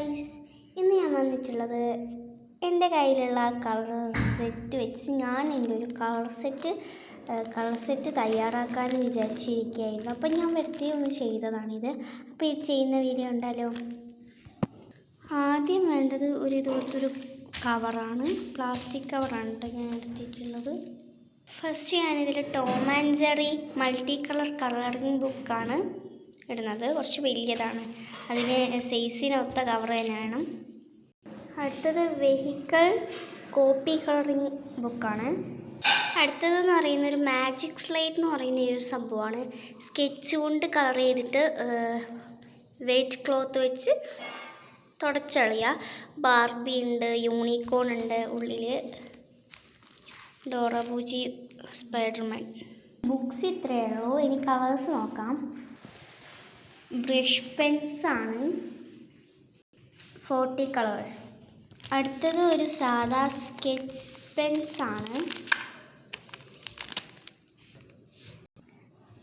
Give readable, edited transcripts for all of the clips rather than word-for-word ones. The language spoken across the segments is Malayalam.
ഗൈസ്, ഇന്ന് ഞാൻ വന്നിട്ടുള്ളത് എൻ്റെ കയ്യിലുള്ള കളർ സെറ്റ് വെച്ച് ഞാൻ എൻ്റെ ഒരു കളർ സെറ്റ് തയ്യാറാക്കാൻ വിചാരിച്ചിരിക്കുകയായിരുന്നു. അപ്പം ഞാൻ വെറുതെ ഒന്ന് ചെയ്തതാണിത്. അപ്പോൾ ഈ ചെയ്യുന്ന വീഡിയോ ഉണ്ടല്ലോ. ആദ്യം വേണ്ടത് ഇതുപോലത്തൊരു കവറാണ്, പ്ലാസ്റ്റിക് കവറാണ് കേട്ടോ ഞാൻ എടുത്തിട്ടുള്ളത്. ഫസ്റ്റ് ഞാനിതിൽ Tom and Jerry multi colouring ബുക്കാണ് ഇടുന്നത്. കുറച്ച് വലിയതാണ്, അതിന് സൈസിനൊത്ത കവർ തന്നെ വേണം. അടുത്തത് വെഹിക്കിൾ കോപ്പി കളറിങ് ബുക്കാണ്. അടുത്തതെന്ന് പറയുന്ന ഒരു മാജിക് സ്ലേറ്റ് എന്ന് പറയുന്ന ഒരു സംഭവമാണ്. സ്കെച്ച് കൊണ്ട് കളർ ചെയ്തിട്ട് വെയിറ്റ് ക്ലോത്ത് വെച്ച് തുടച്ചളിയുക. ബാർബി ഉണ്ട്, യൂണിക്കോൺ ഉണ്ട്, ഉള്ളിൽ ഡോറ ബൂജി, സ്പൈഡർമാൻ. ബുക്സ് ഇത്രയേ ഉള്ളൂ. ഇനി കളേഴ്സ് നോക്കാം. ബ്രഷ് പെൻസാണ് 40 കളേഴ്സ്. അടുത്തത് ഒരു സാധാ സ്കെച്ച് പെൻസാണ്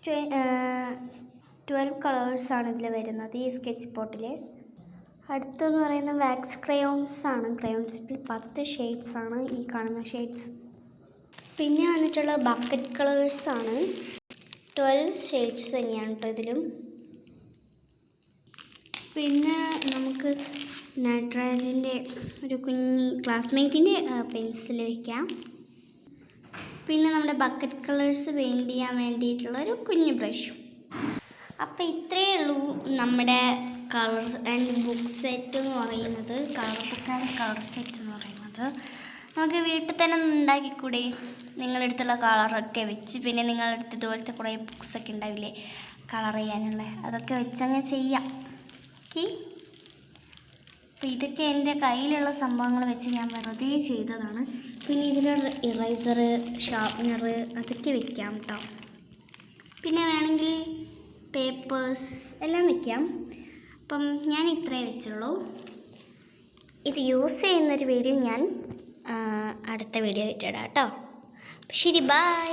12 കളേഴ്സാണ് ഇതിൽ വരുന്നത് ഈ സ്കെച്ച് പോട്ടിൽ. അടുത്തെന്ന് പറയുന്നത് വാക്സ് ക്രയോൺസാണ്. ക്രയോൺസിൽ 10 ഷെയ്ഡ്സാണ് ഈ കാണുന്ന ഷെയ്ഡ്സ്. പിന്നെ വന്നിട്ടുള്ള ബക്കറ്റ് കളേഴ്സാണ് 12 ഷെയ്ഡ്സ് തന്നെയാണ് കേട്ടോ ഇതിലും. പിന്നെ നമുക്ക് നട്രാജിൻ്റെ ഒരു കുഞ്ഞി ക്ലാസ്മേറ്റിൻ്റെ പെൻസിൽ വയ്ക്കാം. പിന്നെ നമ്മുടെ ബക്കറ്റ് കളേഴ്സ് പെയിൻറ്റ് ചെയ്യാൻ വേണ്ടിയിട്ടുള്ള ഒരു കുഞ്ഞു ബ്രഷും. അപ്പോൾ ഇത്രയേ ഉള്ളൂ നമ്മുടെ കളർ ആൻഡ് ബുക്ക് സെറ്റ് എന്ന് പറയുന്നത്. Colour book and colour set എന്ന് പറയുന്നത് നമുക്ക് വീട്ടിൽ തന്നെ ഉണ്ടാക്കിക്കൂടെ? നിങ്ങളടുത്തുള്ള കളറൊക്കെ വെച്ച്, പിന്നെ നിങ്ങളടുത്ത് ഇതുപോലത്തെ കുറേ ബുക്സൊക്കെ ഉണ്ടാവില്ലേ കളർ ചെയ്യാനുള്ള, അതൊക്കെ വെച്ചങ്ങ് ചെയ്യാം. ഓക്കെ, അപ്പോൾ ഇതൊക്കെ എൻ്റെ കയ്യിലുള്ള സംഭവങ്ങൾ വെച്ച് ഞാൻ വെറുതെ ചെയ്തതാണ്. പിന്നെ ഇതിലൊരു ഇറേസർ, ഷാർപ്നർ അതൊക്കെ വെക്കാം കേട്ടോ. പിന്നെ വേണമെങ്കിൽ പേപ്പേഴ്സ് എല്ലാം വെക്കാം. അപ്പം ഞാൻ ഇത്രയേ വെച്ചുള്ളൂ. ഇത് യൂസ് ചെയ്യുന്നൊരു വീഡിയോ ഞാൻ അടുത്ത വീഡിയോ ഇട്ടിടാം കേട്ടോ. ശരി, ബൈ.